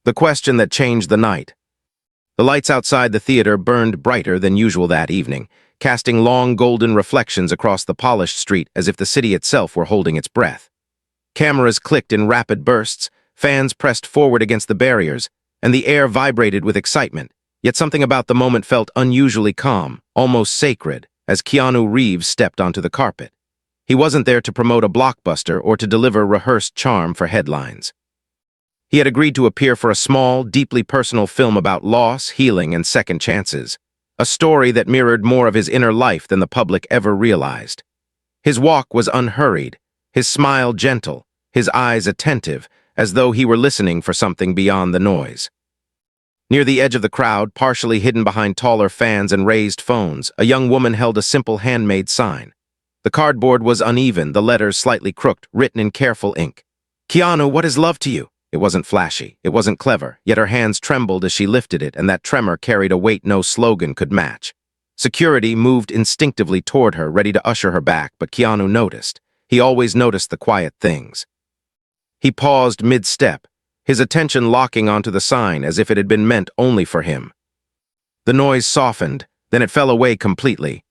The question that changed the night. The lights outside the theater burned brighter than usual that evening, casting long golden reflections across the polished street as if the city itself were holding its breath. Cameras clicked in rapid bursts, fans pressed forward against the barriers, and the air vibrated with excitement, yet something about the moment felt unusually calm, almost sacred, as Keanu Reeves stepped onto the carpet. He wasn't there to promote a blockbuster or to deliver rehearsed charm for headlines. He had agreed to appear for a small, deeply personal film about loss, healing, and second chances, a story that mirrored more of his inner life than the public ever realized. His walk was unhurried, his smile gentle, his eyes attentive, as though he were listening for something beyond the noise. Near the edge of the crowd, partially hidden behind taller fans and raised phones, a young woman held a simple handmade sign. The cardboard was uneven, the letters slightly crooked, written in careful ink. "Keanu, what is love to you?" It wasn't flashy, it wasn't clever, yet her hands trembled as she lifted it, and that tremor carried a weight no slogan could match. Security moved instinctively toward her, ready to usher her back, but Keanu noticed. He always noticed the quiet things. He paused mid-step, his attention locking onto the sign as if it had been meant only for him. The noise softened, then it fell away completely.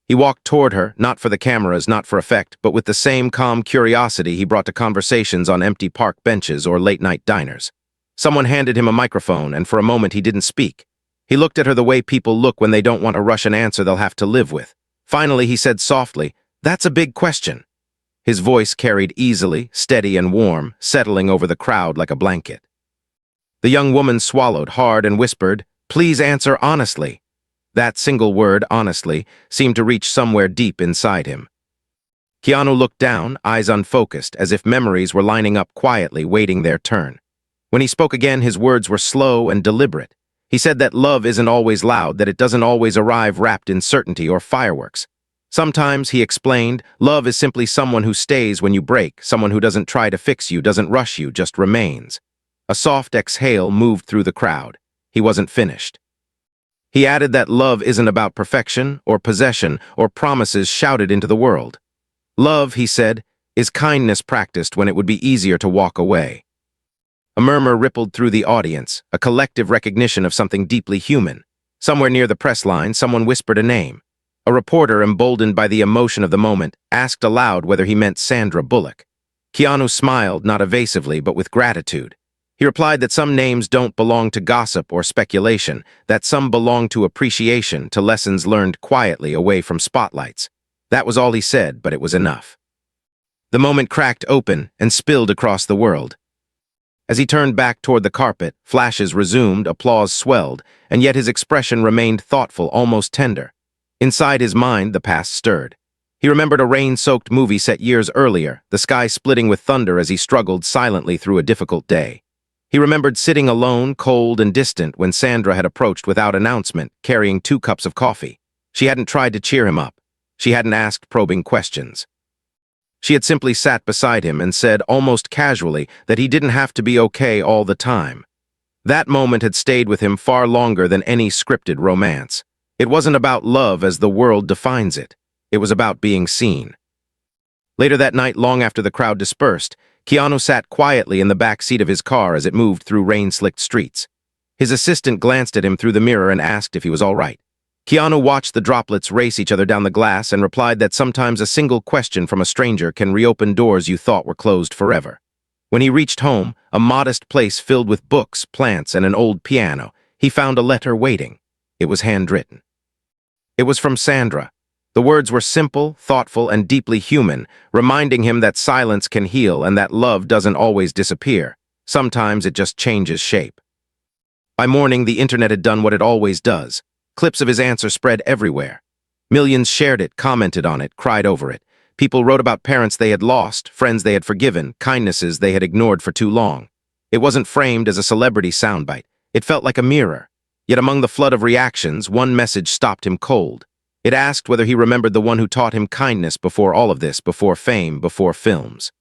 He walked toward her, not for the cameras, not for effect, but with the same calm curiosity he brought to conversations on empty park benches or late-night diners. Someone handed him a microphone, and for a moment he didn't speak. He looked at her the way people look when they don't want a rush an answer they'll have to live with. Finally, he said softly, "That's a big question." His voice carried easily, steady and warm, settling over the crowd like a blanket. The young woman swallowed hard and whispered, "Please answer honestly." That single word, honestly, seemed to reach somewhere deep inside him. Keanu looked down, eyes unfocused, as if memories were lining up quietly, waiting their turn. When he spoke again, his words were slow and deliberate. He said that love isn't always loud, that it doesn't always arrive wrapped in certainty or fireworks. Sometimes, he explained, love is simply someone who stays when you break, someone who doesn't try to fix you, doesn't rush you, just remains. A soft exhale moved through the crowd. He wasn't finished. He added that love isn't about perfection or possession or promises shouted into the world. Love, he said, is kindness practiced when it would be easier to walk away. A murmur rippled through the audience, a collective recognition of something deeply human. Somewhere near the press line, someone whispered a name. A reporter, emboldened by the emotion of the moment, asked aloud whether he meant Sandra Bullock. Keanu smiled, not evasively, but with gratitude. He replied that some names don't belong to gossip or speculation, that some belong to appreciation, to lessons learned quietly away from spotlights. That was all he said, but it was enough. The moment cracked open and spilled across the world. As he turned back toward the carpet, flashes resumed, applause swelled, and yet his expression remained thoughtful, almost tender. Inside his mind, the past stirred. He remembered a rain-soaked movie set years earlier, the sky splitting with thunder as he struggled silently through a difficult day. He remembered sitting alone, cold and distant, when Sandra had approached without announcement, carrying 2 cups of coffee. She hadn't tried to cheer him up. She hadn't asked probing questions. She had simply sat beside him and said, almost casually, that he didn't have to be okay all the time. That moment had stayed with him far longer than any scripted romance. It wasn't about love as the world defines it. It was about being seen. Later that night, long after the crowd dispersed, Keanu sat quietly in the back seat of his car as it moved through rain-slicked streets. His assistant glanced at him through the mirror and asked if he was all right. Keanu watched the droplets race each other down the glass and replied that sometimes a single question from a stranger can reopen doors you thought were closed forever. When he reached home, a modest place filled with books, plants, and an old piano, he found a letter waiting. It was handwritten. It was from Sandra. The words were simple, thoughtful, and deeply human, reminding him that silence can heal and that love doesn't always disappear. Sometimes it just changes shape. By morning, the internet had done what it always does. Clips of his answer spread everywhere. Millions shared it, commented on it, cried over it. People wrote about parents they had lost, friends they had forgiven, kindnesses they had ignored for too long. It wasn't framed as a celebrity soundbite. It felt like a mirror. Yet among the flood of reactions, one message stopped him cold. It asked whether he remembered the one who taught him kindness before all of this, before fame, before films.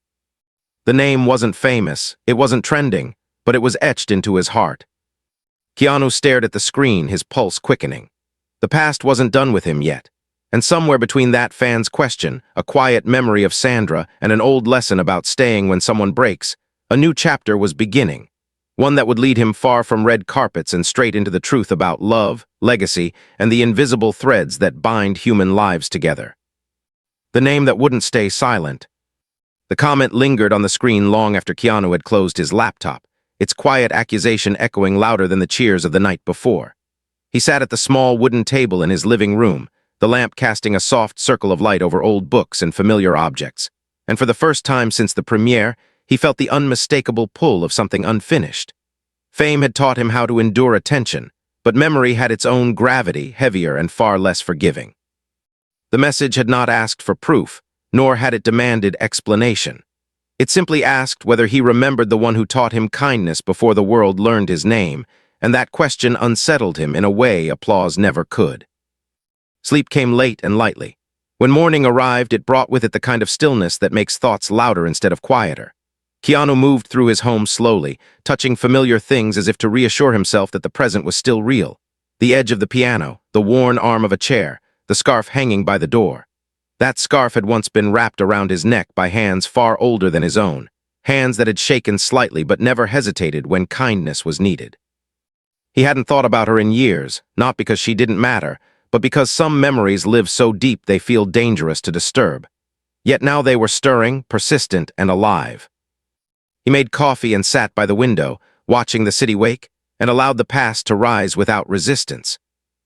The name wasn't famous, it wasn't trending, but it was etched into his heart. Keanu stared at the screen, his pulse quickening. The past wasn't done with him yet, and somewhere between that fan's question, a quiet memory of Sandra, and an old lesson about staying when someone breaks, a new chapter was beginning. one that would lead him far from red carpets and straight into the truth about love, legacy, and the invisible threads that bind human lives together. The name that wouldn't stay silent. The comment lingered on the screen long after Keanu had closed his laptop, its quiet accusation echoing louder than the cheers of the night before. He sat at the small wooden table in his living room, the lamp casting a soft circle of light over old books and familiar objects. And for the first time since the premiere, he felt the unmistakable pull of something unfinished. Fame had taught him how to endure attention, but memory had its own gravity, heavier and far less forgiving. The message had not asked for proof, nor had it demanded explanation. It simply asked whether he remembered the one who taught him kindness before the world learned his name, and that question unsettled him in a way applause never could. Sleep came late and lightly. When morning arrived, it brought with it the kind of stillness that makes thoughts louder instead of quieter. Keanu moved through his home slowly, touching familiar things as if to reassure himself that the present was still real. The edge of the piano, the worn arm of a chair, the scarf hanging by the door. That scarf had once been wrapped around his neck by hands far older than his own, hands that had shaken slightly but never hesitated when kindness was needed. He hadn't thought about her in years, not because she didn't matter, but because some memories live so deep they feel dangerous to disturb. Yet now they were stirring, persistent, and alive. He made coffee and sat by the window, watching the city wake, and allowed the past to rise without resistance.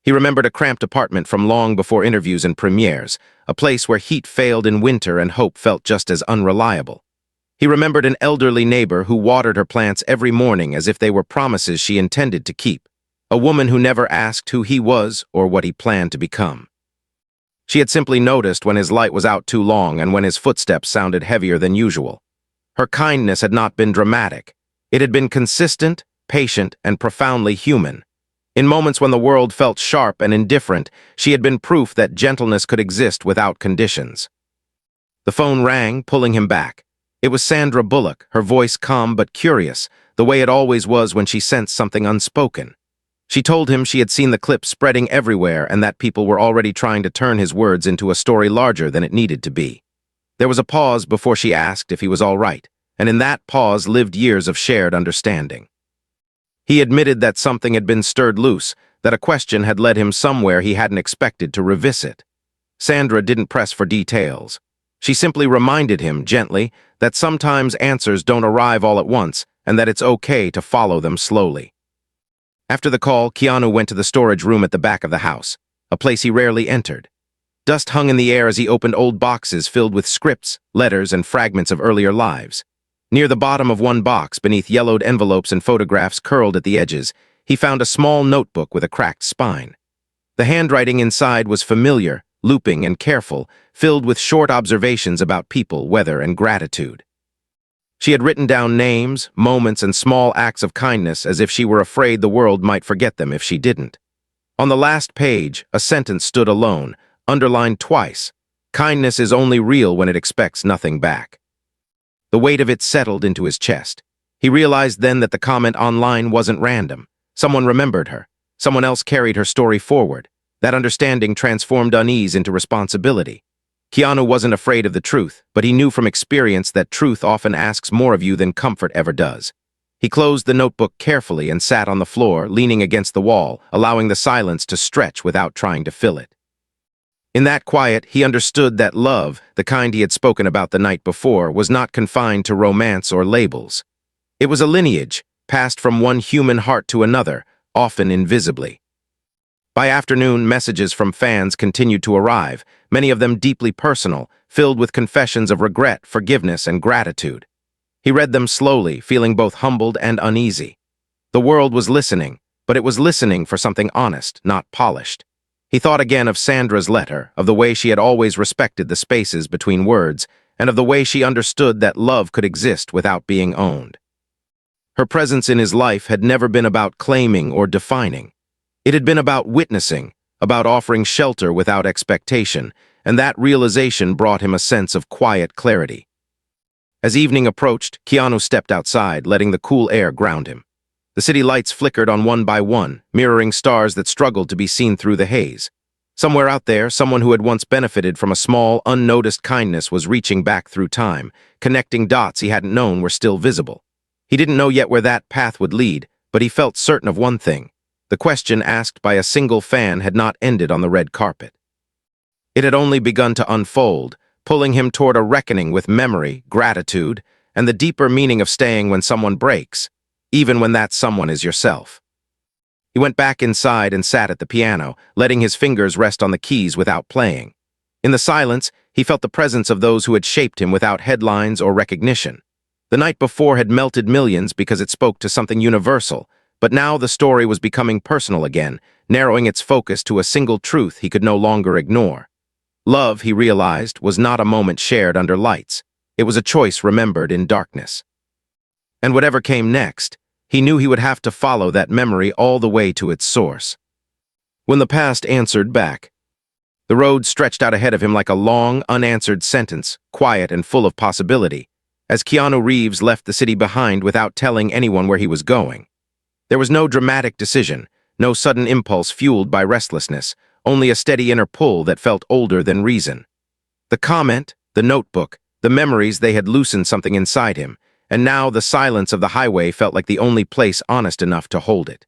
He remembered a cramped apartment from long before interviews and premieres, a place where heat failed in winter and hope felt just as unreliable. He remembered an elderly neighbor who watered her plants every morning as if they were promises she intended to keep, a woman who never asked who he was or what he planned to become. She had simply noticed when his light was out too long and when his footsteps sounded heavier than usual. Her kindness had not been dramatic. It had been consistent, patient, and profoundly human. In moments when the world felt sharp and indifferent, she had been proof that gentleness could exist without conditions. The phone rang, pulling him back. It was Sandra Bullock, her voice calm but curious, the way it always was when she sensed something unspoken. She told him she had seen the clip spreading everywhere and that people were already trying to turn his words into a story larger than it needed to be. There was a pause before she asked if he was all right, and in that pause lived years of shared understanding. He admitted that something had been stirred loose, that a question had led him somewhere he hadn't expected to revisit. Sandra didn't press for details. She simply reminded him, gently, that sometimes answers don't arrive all at once and that it's okay to follow them slowly. After the call, Keanu went to the storage room at the back of the house, a place he rarely entered. Dust hung in the air as he opened old boxes filled with scripts, letters, and fragments of earlier lives. Near the bottom of one box, beneath yellowed envelopes and photographs curled at the edges, he found a small notebook with a cracked spine. The handwriting inside was familiar, looping, and careful, filled with short observations about people, weather, and gratitude. She had written down names, moments, and small acts of kindness as if she were afraid the world might forget them if she didn't. On the last page, a sentence stood alone, underlined twice. Kindness is only real when it expects nothing back. The weight of it settled into his chest. He realized then that the comment online wasn't random. Someone remembered her. Someone else carried her story forward. That understanding transformed unease into responsibility. Keanu wasn't afraid of the truth, but he knew from experience that truth often asks more of you than comfort ever does. He closed the notebook carefully and sat on the floor, leaning against the wall, allowing the silence to stretch without trying to fill it. In that quiet, he understood that love, the kind he had spoken about the night before, was not confined to romance or labels. It was a lineage, passed from one human heart to another, often invisibly. By afternoon, messages from fans continued to arrive, many of them deeply personal, filled with confessions of regret, forgiveness, and gratitude. He read them slowly, feeling both humbled and uneasy. The world was listening, but it was listening for something honest, not polished. He thought again of Sandra's letter, of the way she had always respected the spaces between words, and of the way she understood that love could exist without being owned. Her presence in his life had never been about claiming or defining. It had been about witnessing, about offering shelter without expectation, and that realization brought him a sense of quiet clarity. As evening approached, Keanu stepped outside, letting the cool air ground him. The city lights flickered on one by one, mirroring stars that struggled to be seen through the haze. Somewhere out there, someone who had once benefited from a small, unnoticed kindness was reaching back through time, connecting dots he hadn't known were still visible. He didn't know yet where that path would lead, but he felt certain of one thing. The question asked by a single fan had not ended on the red carpet. It had only begun to unfold, pulling him toward a reckoning with memory, gratitude, and the deeper meaning of staying when someone breaks, even when that someone is yourself. He went back inside and sat at the piano, letting his fingers rest on the keys without playing. In the silence, he felt the presence of those who had shaped him without headlines or recognition. The night before had melted millions because it spoke to something universal, but now the story was becoming personal again, narrowing its focus to a single truth he could no longer ignore. Love, he realized, was not a moment shared under lights. It was a choice remembered in darkness. And whatever came next, he knew he would have to follow that memory all the way to its source. When the past answered back, the road stretched out ahead of him like a long, unanswered sentence, quiet and full of possibility, as Keanu Reeves left the city behind without telling anyone where he was going. There was no dramatic decision, no sudden impulse fueled by restlessness, only a steady inner pull that felt older than reason. The comment, the notebook, the memories, they had loosened something inside him, and now the silence of the highway felt like the only place honest enough to hold it.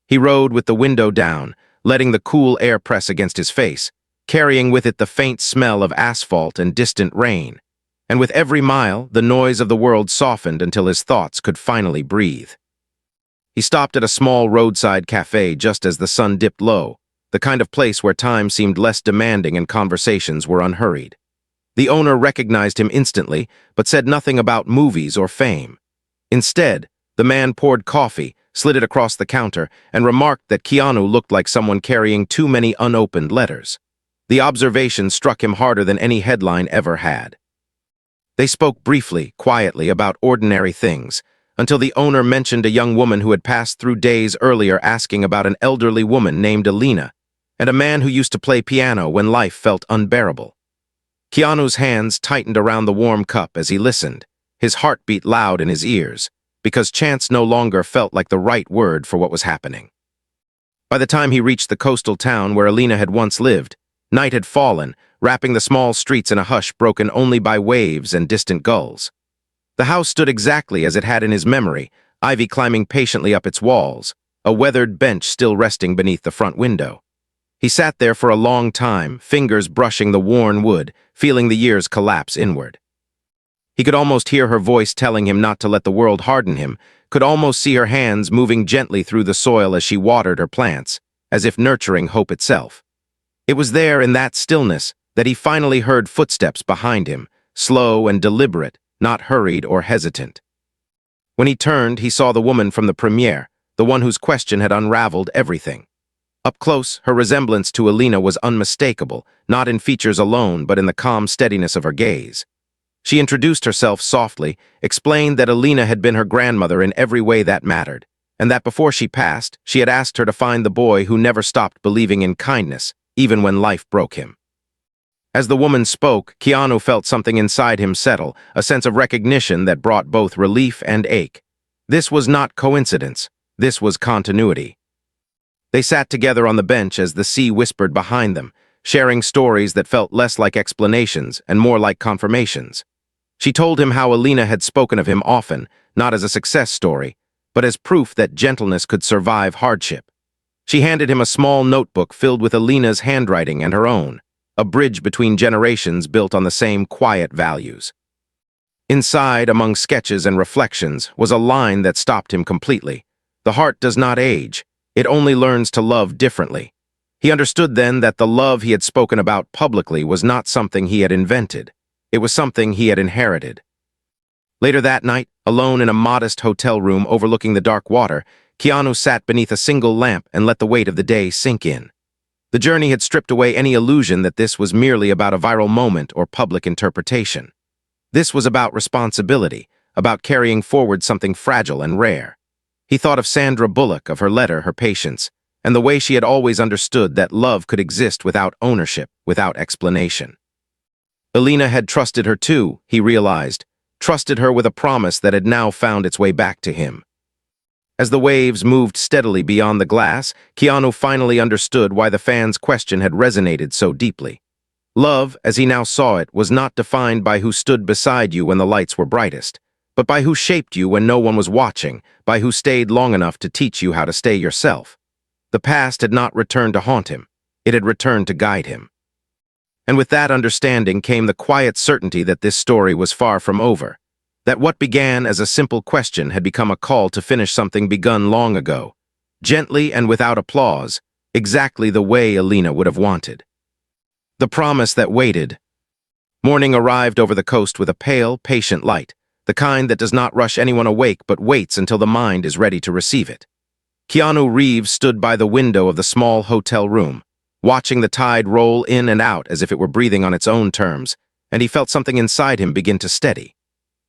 He rode with the window down, letting the cool air press against his face, carrying with it the faint smell of asphalt and distant rain. And with every mile, the noise of the world softened until his thoughts could finally breathe. He stopped at a small roadside cafe just as the sun dipped low, the kind of place where time seemed less demanding and conversations were unhurried. The owner recognized him instantly, but said nothing about movies or fame. Instead, the man poured coffee, slid it across the counter, and remarked that Keanu looked like someone carrying too many unopened letters. The observation struck him harder than any headline ever had. They spoke briefly, quietly, about ordinary things, until the owner mentioned a young woman who had passed through days earlier asking about an elderly woman named Alina, and a man who used to play piano when life felt unbearable. Keanu's hands tightened around the warm cup as he listened, his heart beat loud in his ears, because chance no longer felt like the right word for what was happening. By the time he reached the coastal town where Alina had once lived, night had fallen, wrapping the small streets in a hush broken only by waves and distant gulls. The house stood exactly as it had in his memory, ivy climbing patiently up its walls, a weathered bench still resting beneath the front window. He sat there for a long time, fingers brushing the worn wood, feeling the years collapse inward. He could almost hear her voice telling him not to let the world harden him, could almost see her hands moving gently through the soil as she watered her plants, as if nurturing hope itself. It was there in that stillness that he finally heard footsteps behind him, slow and deliberate, not hurried or hesitant. When he turned, he saw the woman from the premiere, the one whose question had unraveled everything. Up close, her resemblance to Alina was unmistakable, not in features alone, but in the calm steadiness of her gaze. She introduced herself softly, explained that Alina had been her grandmother in every way that mattered, and that before she passed, she had asked her to find the boy who never stopped believing in kindness, even when life broke him. As the woman spoke, Keanu felt something inside him settle, a sense of recognition that brought both relief and ache. This was not coincidence. This was continuity. They sat together on the bench as the sea whispered behind them, sharing stories that felt less like explanations and more like confirmations. She told him how Alina had spoken of him often, not as a success story, but as proof that gentleness could survive hardship. She handed him a small notebook filled with Alina's handwriting and her own, a bridge between generations built on the same quiet values. Inside, among sketches and reflections, was a line that stopped him completely. The heart does not age. It only learns to love differently. He understood then that the love he had spoken about publicly was not something he had invented. It was something he had inherited. Later that night, alone in a modest hotel room overlooking the dark water, Keanu sat beneath a single lamp and let the weight of the day sink in. The journey had stripped away any illusion that this was merely about a viral moment or public interpretation. This was about responsibility, about carrying forward something fragile and rare. He thought of Sandra Bullock, of her letter, her patience, and the way she had always understood that love could exist without ownership, without explanation. Alina had trusted her too, he realized, trusted her with a promise that had now found its way back to him. As the waves moved steadily beyond the glass, Keanu finally understood why the fan's question had resonated so deeply. Love, as he now saw it, was not defined by who stood beside you when the lights were brightest, but by who shaped you when no one was watching, by who stayed long enough to teach you how to stay yourself. The past had not returned to haunt him. It had returned to guide him. And with that understanding came the quiet certainty that this story was far from over, that what began as a simple question had become a call to finish something begun long ago, gently and without applause, exactly the way Alina would have wanted. The promise that waited. Morning arrived over the coast with a pale, patient light, the kind that does not rush anyone awake but waits until the mind is ready to receive it. Keanu Reeves stood by the window of the small hotel room, watching the tide roll in and out as if it were breathing on its own terms, and he felt something inside him begin to steady.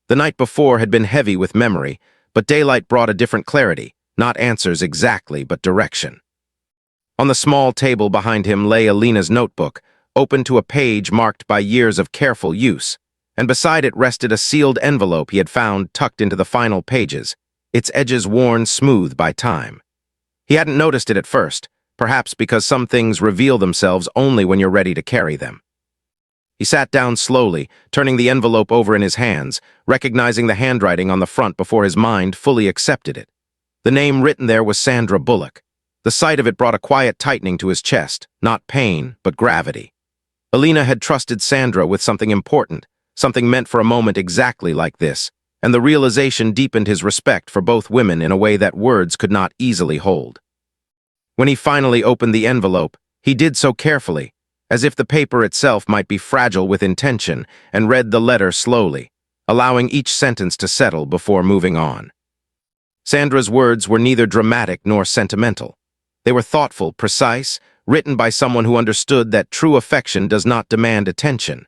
The night before had been heavy with memory, but daylight brought a different clarity, not answers exactly, but direction. On the small table behind him lay Alina's notebook, open to a page marked by years of careful use, and beside it rested a sealed envelope he had found tucked into the final pages, its edges worn smooth by time. He hadn't noticed it at first, perhaps because some things reveal themselves only when you're ready to carry them. He sat down slowly, turning the envelope over in his hands, recognizing the handwriting on the front before his mind fully accepted it. The name written there was Sandra Bullock. The sight of it brought a quiet tightening to his chest, not pain, but gravity. Alina had trusted Sandra with something important, something meant for a moment exactly like this, and the realization deepened his respect for both women in a way that words could not easily hold. When he finally opened the envelope, he did so carefully, as if the paper itself might be fragile with intention, and read the letter slowly, allowing each sentence to settle before moving on. Sandra's words were neither dramatic nor sentimental. They were thoughtful, precise, written by someone who understood that true affection does not demand attention.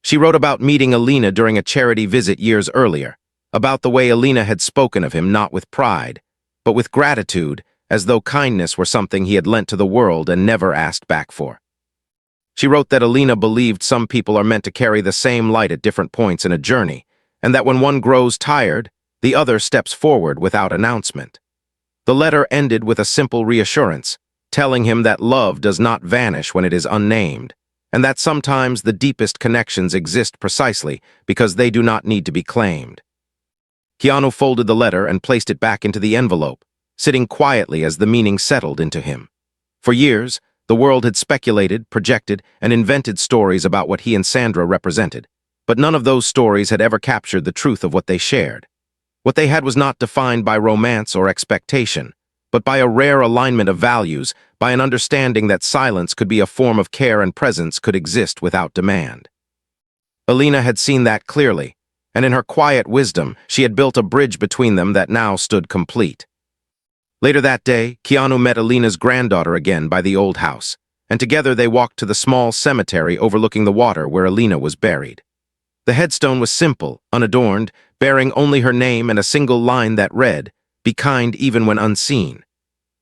She wrote about meeting Alina during a charity visit years earlier, about the way Alina had spoken of him not with pride, but with gratitude, as though kindness were something he had lent to the world and never asked back for. She wrote that Alina believed some people are meant to carry the same light at different points in a journey, and that when one grows tired, the other steps forward without announcement. The letter ended with a simple reassurance, telling him that love does not vanish when it is unnamed, and that sometimes the deepest connections exist precisely because they do not need to be claimed. Keanu folded the letter and placed it back into the envelope, sitting quietly as the meaning settled into him. For years, the world had speculated, projected, and invented stories about what he and Sandra represented, but none of those stories had ever captured the truth of what they shared. What they had was not defined by romance or expectation, but by a rare alignment of values, by an understanding that silence could be a form of care and presence could exist without demand. Alina had seen that clearly, and in her quiet wisdom, she had built a bridge between them that now stood complete. Later that day, Keanu met Alina's granddaughter again by the old house, and together they walked to the small cemetery overlooking the water where Alina was buried. The headstone was simple, unadorned, bearing only her name and a single line that read, "Be kind even when unseen."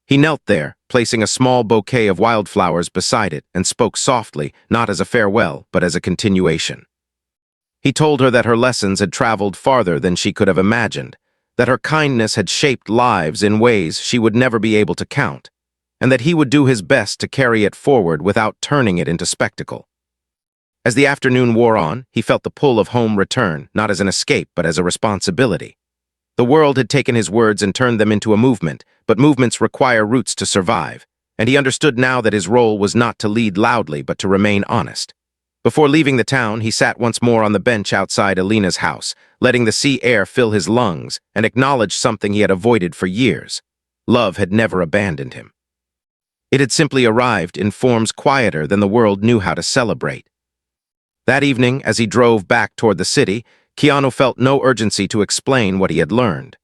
He knelt there, placing a small bouquet of wildflowers beside it, and spoke softly, not as a farewell, but as a continuation. He told her that her lessons had traveled farther than she could have imagined, that her kindness had shaped lives in ways she would never be able to count, and that he would do his best to carry it forward without turning it into spectacle. As the afternoon wore on, he felt the pull of home return, not as an escape, but as a responsibility. The world had taken his words and turned them into a movement, but movements require roots to survive, and he understood now that his role was not to lead loudly, but to remain honest. Before leaving the town, he sat once more on the bench outside Alina's house, letting the sea air fill his lungs, and acknowledged something he had avoided for years. Love had never abandoned him. It had simply arrived in forms quieter than the world knew how to celebrate. That evening, as he drove back toward the city, Keanu felt no urgency to explain what he had learned.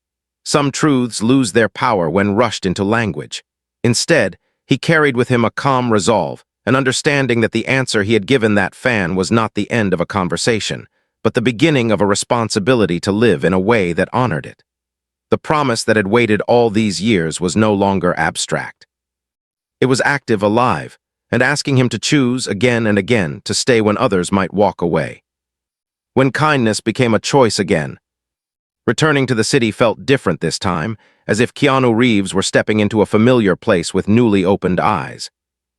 Some truths lose their power when rushed into language. Instead, he carried with him a calm resolve, an understanding that the answer he had given that fan was not the end of a conversation, but the beginning of a responsibility to live in a way that honored it. The promise that had waited all these years was no longer abstract. It was active, alive, and asking him to choose again and again to stay when others might walk away. When kindness became a choice again, returning to the city felt different this time, as if Keanu Reeves were stepping into a familiar place with newly opened eyes.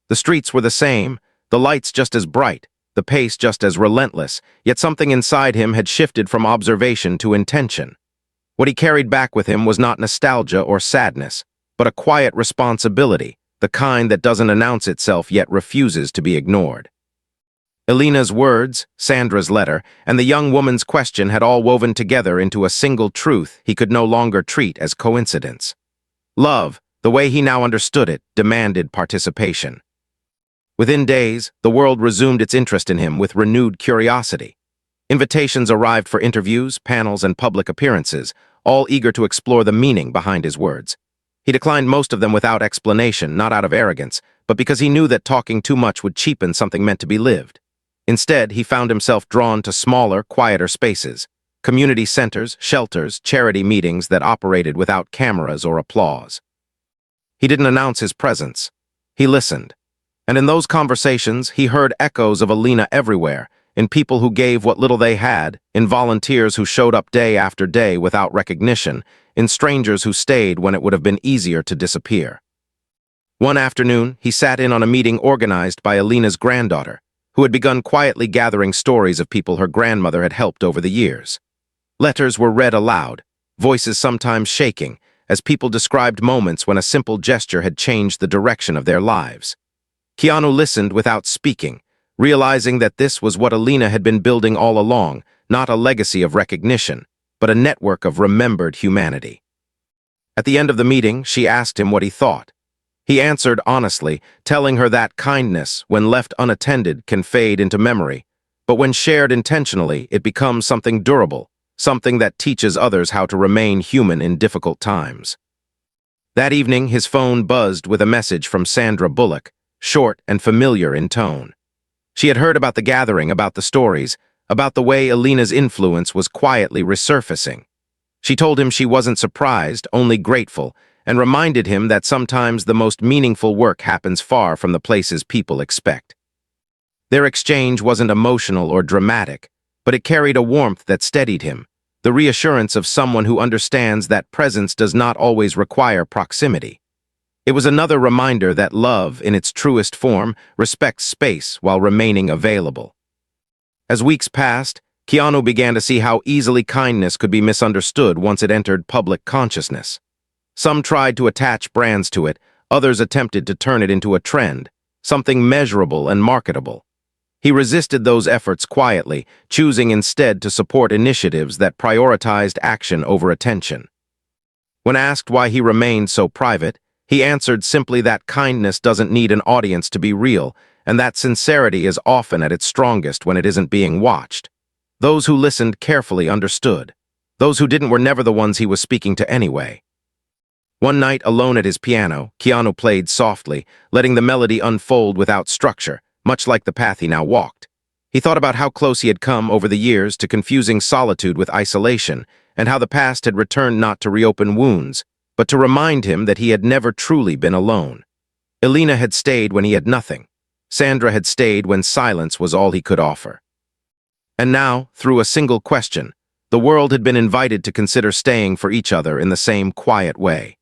The streets were the same, the lights just as bright, the pace just as relentless, yet something inside him had shifted from observation to intention. What he carried back with him was not nostalgia or sadness, but a quiet responsibility, the kind that doesn't announce itself yet refuses to be ignored. Elena's words, Sandra's letter, and the young woman's question had all woven together into a single truth he could no longer treat as coincidence. Love, the way he now understood it, demanded participation. Within days, the world resumed its interest in him with renewed curiosity. Invitations arrived for interviews, panels, and public appearances, all eager to explore the meaning behind his words. He declined most of them without explanation, not out of arrogance, but because he knew that talking too much would cheapen something meant to be lived. Instead, he found himself drawn to smaller, quieter spaces, community centers, shelters, charity meetings that operated without cameras or applause. He didn't announce his presence. He listened. And in those conversations, he heard echoes of Elena everywhere, in people who gave what little they had, in volunteers who showed up day after day without recognition, in strangers who stayed when it would have been easier to disappear. One afternoon, he sat in on a meeting organized by Elena's granddaughter, who had begun quietly gathering stories of people her grandmother had helped over the years. Letters were read aloud, voices sometimes shaking, as people described moments when a simple gesture had changed the direction of their lives. Keanu listened without speaking, realizing that this was what Elena had been building all along, not a legacy of recognition, but a network of remembered humanity. At the end of the meeting, she asked him what he thought. He answered honestly, telling her that kindness, when left unattended, can fade into memory, but when shared intentionally, it becomes something durable, something that teaches others how to remain human in difficult times. That evening, his phone buzzed with a message from Sandra Bullock, short and familiar in tone. She had heard about the gathering, about the stories, about the way Elena's influence was quietly resurfacing. She told him she wasn't surprised, only grateful, and reminded him that sometimes the most meaningful work happens far from the places people expect. Their exchange wasn't emotional or dramatic, but it carried a warmth that steadied him, the reassurance of someone who understands that presence does not always require proximity. It was another reminder that love, in its truest form, respects space while remaining available. As weeks passed, Keanu began to see how easily kindness could be misunderstood once it entered public consciousness. Some tried to attach brands to it, others attempted to turn it into a trend, something measurable and marketable. He resisted those efforts quietly, choosing instead to support initiatives that prioritized action over attention. When asked why he remained so private, he answered simply that kindness doesn't need an audience to be real, and that sincerity is often at its strongest when it isn't being watched. Those who listened carefully understood. Those who didn't were never the ones he was speaking to anyway. One night, alone at his piano, Keanu played softly, letting the melody unfold without structure, much like the path he now walked. He thought about how close he had come over the years to confusing solitude with isolation, and how the past had returned not to reopen wounds, but to remind him that he had never truly been alone. Elena had stayed when he had nothing. Sandra had stayed when silence was all he could offer. And now, through a single question, the world had been invited to consider staying for each other in the same quiet way.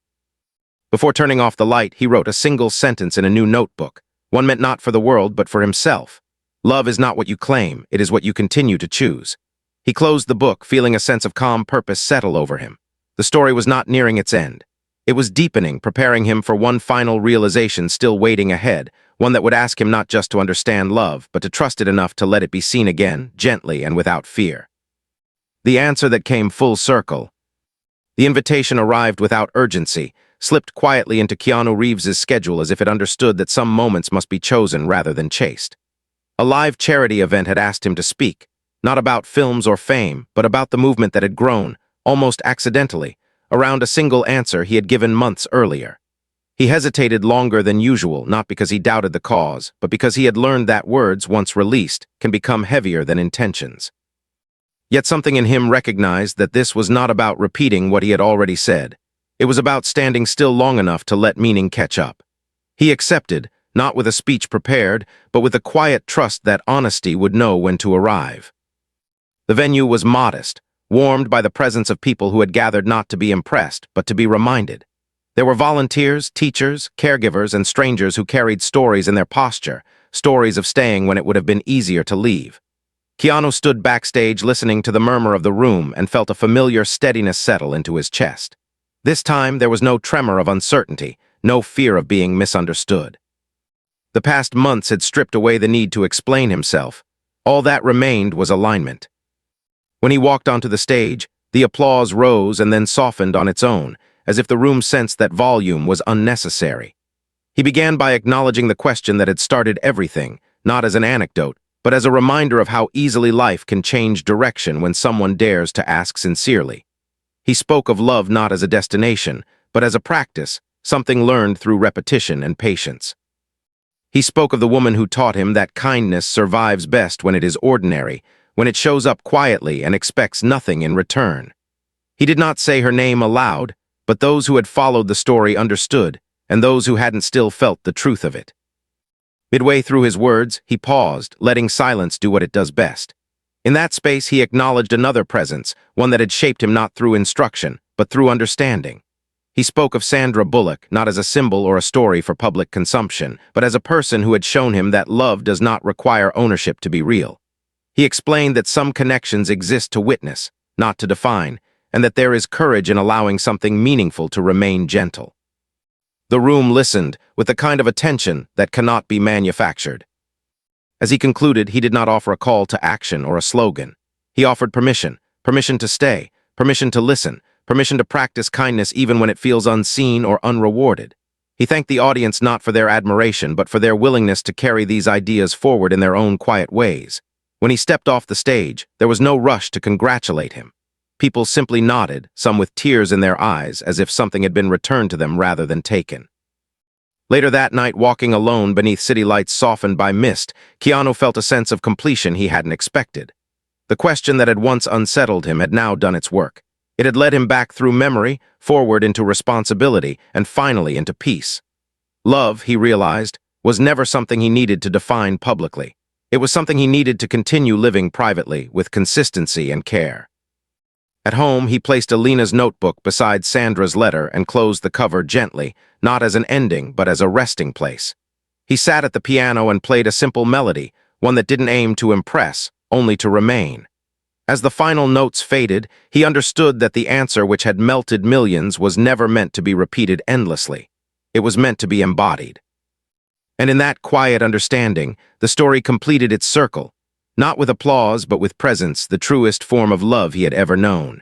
Before turning off the light, he wrote a single sentence in a new notebook, one meant not for the world but for himself. Love is not what you claim, it is what you continue to choose. He closed the book, feeling a sense of calm purpose settle over him. The story was not nearing its end. It was deepening, preparing him for one final realization still waiting ahead, one that would ask him not just to understand love, but to trust it enough to let it be seen again, gently and without fear. The answer that came full circle. The invitation arrived without urgency, slipped quietly into Keanu Reeves' schedule as if it understood that some moments must be chosen rather than chased. A live charity event had asked him to speak, not about films or fame, but about the movement that had grown, almost accidentally, around a single answer he had given months earlier. He hesitated longer than usual, not because he doubted the cause, but because he had learned that words, once released, can become heavier than intentions. Yet something in him recognized that this was not about repeating what he had already said. It was about standing still long enough to let meaning catch up. He accepted, not with a speech prepared, but with a quiet trust that honesty would know when to arrive. The venue was modest, warmed by the presence of people who had gathered not to be impressed, but to be reminded. There were volunteers, teachers, caregivers, and strangers who carried stories in their posture, stories of staying when it would have been easier to leave. Keanu stood backstage listening to the murmur of the room and felt a familiar steadiness settle into his chest. This time, there was no tremor of uncertainty, no fear of being misunderstood. The past months had stripped away the need to explain himself. All that remained was alignment. When he walked onto the stage, the applause rose and then softened on its own, as if the room sensed that volume was unnecessary. He began by acknowledging the question that had started everything, not as an anecdote, but as a reminder of how easily life can change direction when someone dares to ask sincerely. He spoke of love not as a destination, but as a practice, something learned through repetition and patience. He spoke of the woman who taught him that kindness survives best when it is ordinary, when it shows up quietly and expects nothing in return. He did not say her name aloud, but those who had followed the story understood, and those who hadn't still felt the truth of it. Midway through his words, he paused, letting silence do what it does best. In that space, he acknowledged another presence, one that had shaped him not through instruction, but through understanding. He spoke of Sandra Bullock, not as a symbol or a story for public consumption, but as a person who had shown him that love does not require ownership to be real. He explained that some connections exist to witness, not to define, and that there is courage in allowing something meaningful to remain gentle. The room listened, with the kind of attention that cannot be manufactured. As he concluded, he did not offer a call to action or a slogan. He offered permission, permission to stay, permission to listen, permission to practice kindness even when it feels unseen or unrewarded. He thanked the audience not for their admiration, but for their willingness to carry these ideas forward in their own quiet ways. When he stepped off the stage, there was no rush to congratulate him. People simply nodded, some with tears in their eyes, as if something had been returned to them rather than taken. Later that night, walking alone beneath city lights softened by mist, Keanu felt a sense of completion he hadn't expected. The question that had once unsettled him had now done its work. It had led him back through memory, forward into responsibility, and finally into peace. Love, he realized, was never something he needed to define publicly. It was something he needed to continue living privately, with consistency and care. At home, he placed Alina's notebook beside Sandra's letter and closed the cover gently, not as an ending, but as a resting place. He sat at the piano and played a simple melody, one that didn't aim to impress, only to remain. As the final notes faded, he understood that the answer which had melted millions was never meant to be repeated endlessly. It was meant to be embodied. And in that quiet understanding, the story completed its circle, not with applause but with presence, the truest form of love he had ever known.